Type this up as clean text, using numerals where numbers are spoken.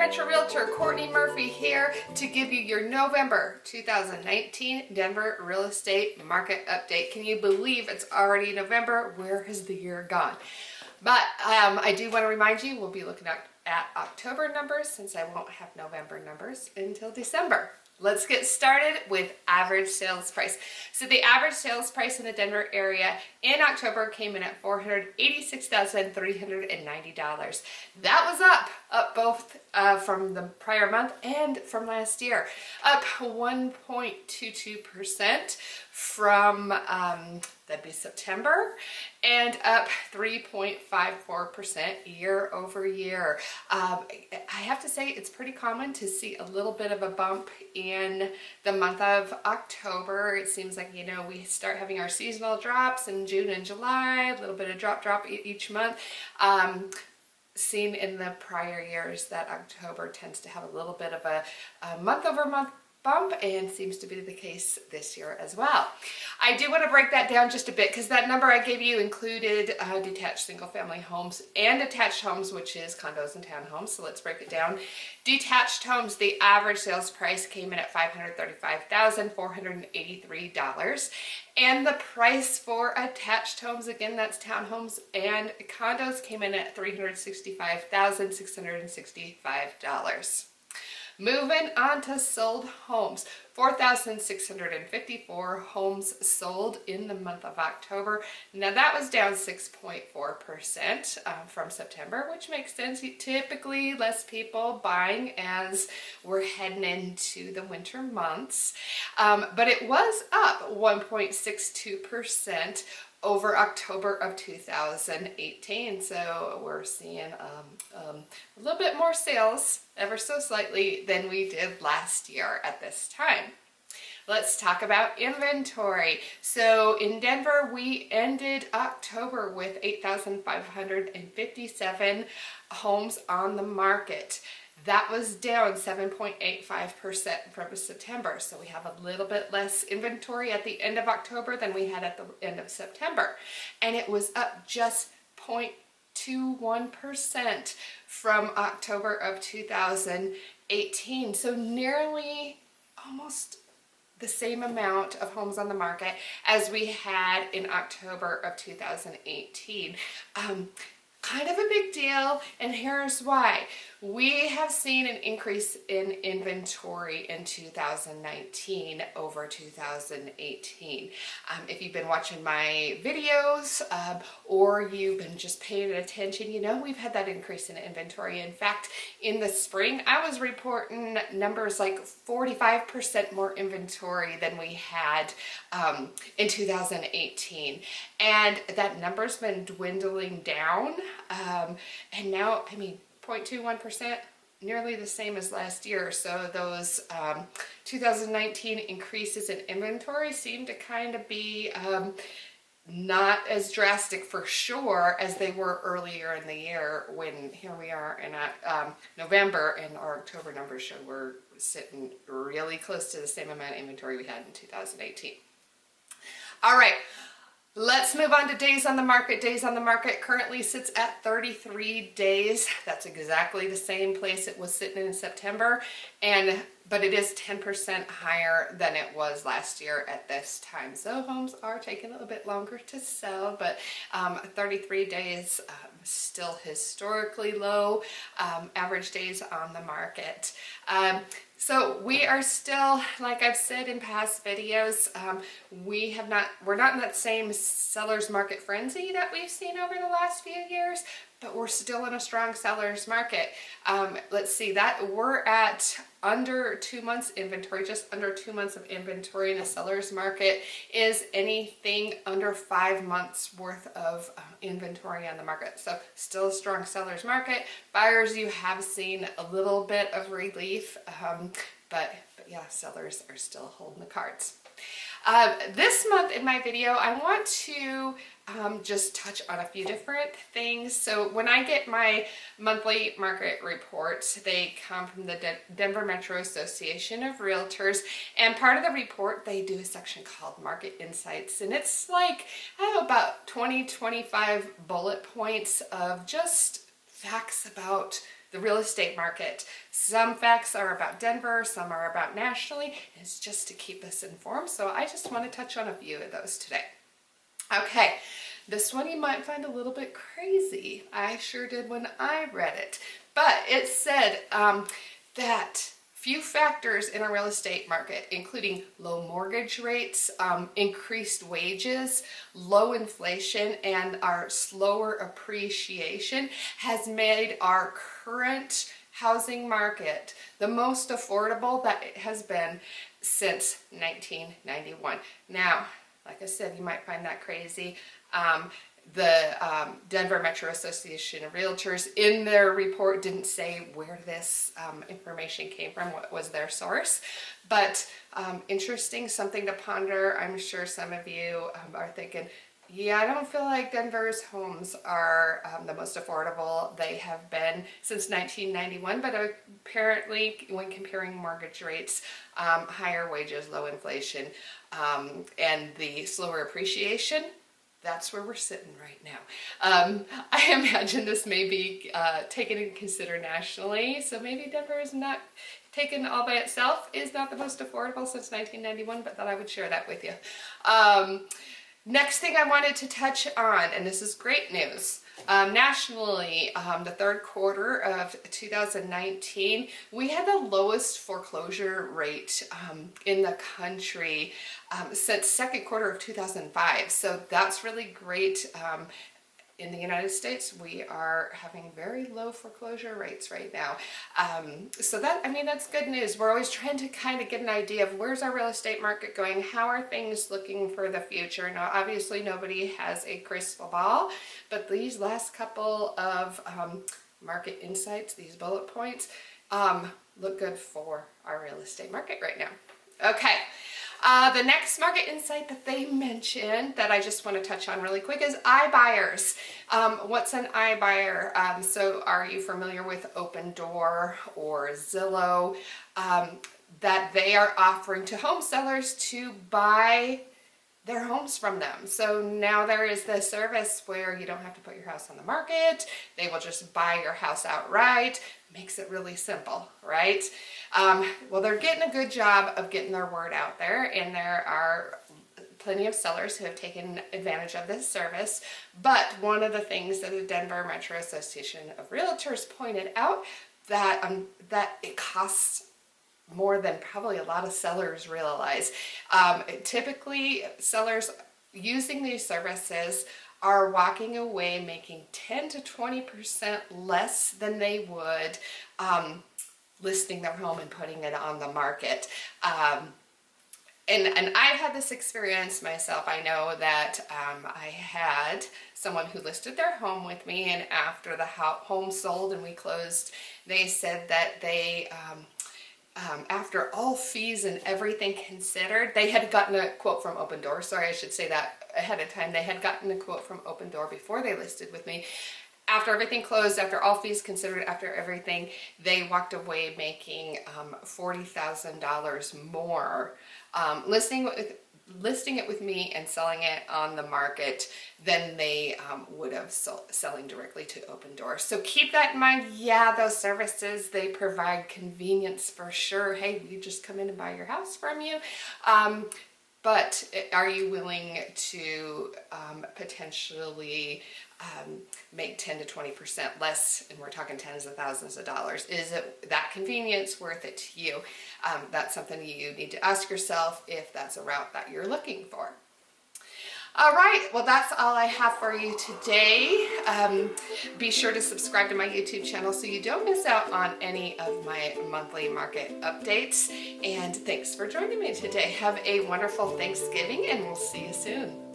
Metro Realtor Courtney Murphy here to give you your November 2019 Denver real estate market update. Can you believe it's already November? Where has the year gone? But I do want to remind you, we'll be looking at October numbers since I won't have November numbers until December. Let's get started with average sales price. So the average sales price in the Denver area in October came in at $486,390. That was up both from the prior month and from last year. Up 1.22% from that'd be September, and up 3.54% year over year. I have to say it's pretty common to see a little bit of a bump in the month of October. It seems like, you know, we start having our seasonal drops in June and July, a little bit of drop each month. Seen in the prior years that October tends to have a little bit of a month over month bump, and seems to be the case this year as well. I do want to break that down just a bit because that number I gave you included detached single-family homes and attached homes, which is condos and townhomes. So let's break it down. Detached homes, the average sales price came in at $535,483, and the price for attached homes, again that's townhomes and condos, came in at $365,665. Moving on to sold homes, 4,654 homes sold in the month of October. Now that was down 6.4% from September, which makes sense. Typically less people buying as we're heading into the winter months, but it was up 1.62% over October of 2018. So we're seeing a little bit more sales, ever so slightly, than we did last year at this time. Let's talk about inventory. So in Denver, we ended October with 8,557 homes on the market. That was down 7.85% from September. So we have a little bit less inventory at the end of October than we had at the end of September. And it was up just 0.21% from October of 2018. So nearly almost the same amount of homes on the market as we had in October of 2018. Kind of a big deal, and here's why. We have seen an increase in inventory in 2019 over 2018. If you've been watching my videos or you've been just paying attention, you know we've had that increase in inventory. In fact, in the spring, I was reporting numbers like 45% more inventory than we had in 2018. And that number's been dwindling down. And now, 0.21%, nearly the same as last year. So those 2019 increases in inventory seem to kind of be not as drastic for sure as they were earlier in the year, when here we are in November and our October numbers show we're sitting really close to the same amount of inventory we had in 2018. All right. Let's move on to days on the market. Days on the market currently sits at 33 days. That's exactly the same place it was sitting in September, but it is 10% higher than it was last year at this time. So homes are taking a little bit longer to sell, but 33 days, still historically low average days on the market. So we are still, like I've said in past videos, we're not in that same seller's market frenzy that we've seen over the last few years, but we're still in a strong seller's market. Let's see, that we're at under 2 months inventory, just under 2 months of inventory in a seller's market is anything under 5 months worth of inventory on the market. So still a strong seller's market. Buyers, you have seen a little bit of relief, but yeah, sellers are still holding the cards. This month in my video, I want to just touch on a few different things. So when I get my monthly market reports, they come from the Denver Metro Association of Realtors, and part of the report, they do a section called Market Insights, and it's like, I don't know, about 20-25 bullet points of just facts about the real estate market. Some facts are about Denver, some are about nationally, and it's just to keep us informed. So I just want to touch on a few of those today. Okay, this one you might find a little bit crazy. I sure did when I read it. But it said that few factors in a real estate market, including low mortgage rates, increased wages, low inflation, and our slower appreciation, has made our current housing market the most affordable that it has been since 1991. Now, like I said, you might find that crazy. The Denver Metro Association of Realtors in their report didn't say where this information came from, what was their source, but interesting, something to ponder. I'm sure some of you are thinking, yeah, I don't feel like Denver's homes are the most affordable. They have been since 1991, but apparently when comparing mortgage rates, higher wages, low inflation, and the slower appreciation, that's where we're sitting right now. I imagine this may be taken into consider nationally, so maybe Denver is not taken all by itself, is not the most affordable since 1991, but thought I would share that with you. Next thing I wanted to touch on, and this is great news, nationally, the third quarter of 2019, we had the lowest foreclosure rate in the country since second quarter of 2005. So that's really great. In the United States, we are having very low foreclosure rates right now. So that, I mean, that's good news. We're always trying to kind of get an idea of where's our real estate market going? How are things looking for the future? Now, obviously nobody has a crystal ball, but these last couple of market insights, these bullet points, look good for our real estate market right now. Okay. The next market insight that they mentioned that I just want to touch on really quick is iBuyers. What's an iBuyer? So are you familiar with Opendoor or Zillow? That they are offering to home sellers to buy their homes from them. So now there is this service where you don't have to put your house on the market. They will just buy your house outright. Makes it really simple, right? Well, they're getting a good job of getting their word out there, and there are plenty of sellers who have taken advantage of this service. But one of the things that the Denver Metro Association of Realtors pointed out that that it costs more than probably a lot of sellers realize. Typically, sellers using these services are walking away making 10 to 20% less than they would listing their home and putting it on the market. And I've had this experience myself. I know that I had someone who listed their home with me, and after the home sold and we closed, they said that they after all fees and everything considered, they had gotten a quote from Opendoor. Sorry, I should say that ahead of time. They had gotten a quote from Opendoor before they listed with me. After everything closed, after all fees considered, after everything, they walked away making $40,000 more listing it with me and selling it on the market than they would have selling directly to Opendoor. So keep that in mind. Yeah, those services, they provide convenience for sure. Hey, we just come in and buy your house from you. But are you willing to potentially make 10 to 20% less, and we're talking tens of thousands of dollars? Is it that convenience worth it to you? That's something you need to ask yourself if that's a route that you're looking for. All right, well, that's all I have for you today. Be sure to subscribe to my YouTube channel so you don't miss out on any of my monthly market updates. And thanks for joining me today. Have a wonderful Thanksgiving, and we'll see you soon.